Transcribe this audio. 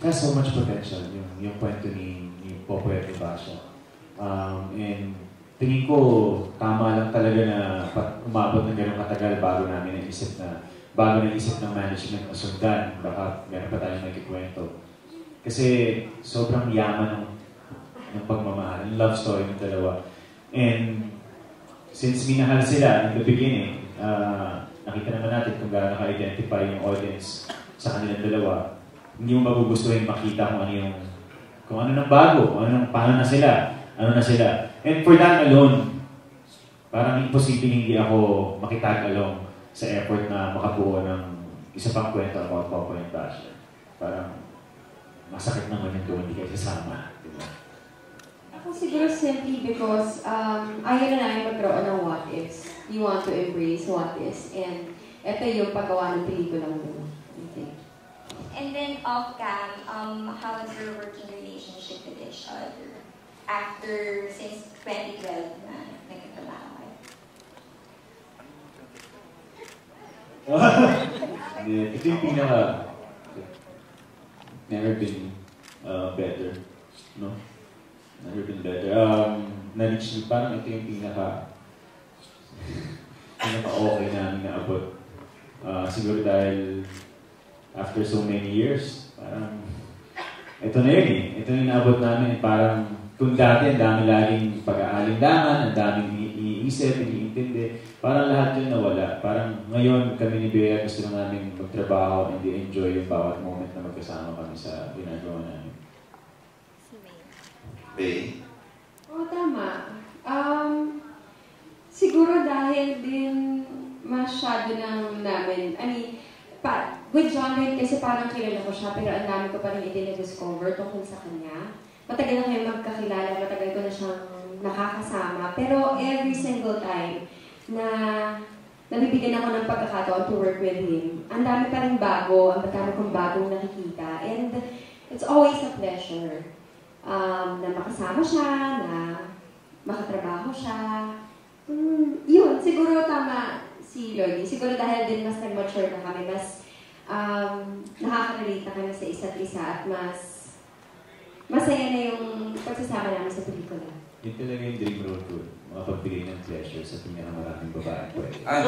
has so much potential, yung kwento ni Popoy at Basha. And tingin ko, tama lang talaga na umabot ng ganun katagal bago namin naisip ng management na sundan. Baka meron pa tayong magkikwento. Kasi sobrang yaman ng pagmamahal, ng love story ng dalawa. And since minahal sila in the beginning, nakita naman natin kung gaano naka-identify yung audience sa kanilang dalawa. Hindi mo magugustuhin makita kung ano nang bago, paano na sila, ano na sila. And for that alone, parang imposible hindi ako makitag-along sa effort na makabuo ng isa pang kwento about Popoy and Basha. Parang masakit naman yung doon, hindi kayo sasama. Diba? Ako siguro simply because ayaw na namin magkaroon ng what ifs. You want to embrace what is. And ito yung paggawa ng pelikula mo. And then off-cam, how is your working relationship with each other? Since 2012 na nagkatrabaho kayo? Ito yung never been better. No? Never been better. Na-reach, parang ito yung pinaka-okay namin naabot. Siguro dahil after so many years, parang ito na yun eh. Ito yung naabot namin. Parang kung dati ang dami laging pag-aalindangan, ang daming iniisip, iniintindi, parang lahat yun nawala. Parang ngayon kami ni Bea gusto na namin magtrabaho and enjoy yung bawat moment na magkasama kami sa ginagawa namin. Bea? Oo, tama. Siguro dahil din masyado nang namin, with John Lloyd kasi parang kilala ko siya, pero ang dami ko pa rin i-discover tungkol sa kanya. Matagal na kayo magkakilala, matagal ko na siyang nakakasama. Pero every single time na nabibigyan ako ng pagkakataon to work with him, ang dami pa rin bago, ang dami kong bagong nakikita. And it's always a pleasure na makasama siya, na makatrabaho siya. Yun, siguro tama si Lloyd. Siguro dahil din mas nag-mature na kami, mas nakaka-relate na kami sa isa't isa at mas masaya na yung pagsasama namin sa pelikula. Yun talaga yung dream role ko. Makapagbigay ng pleasure sa pinakamaraming babae. Ah,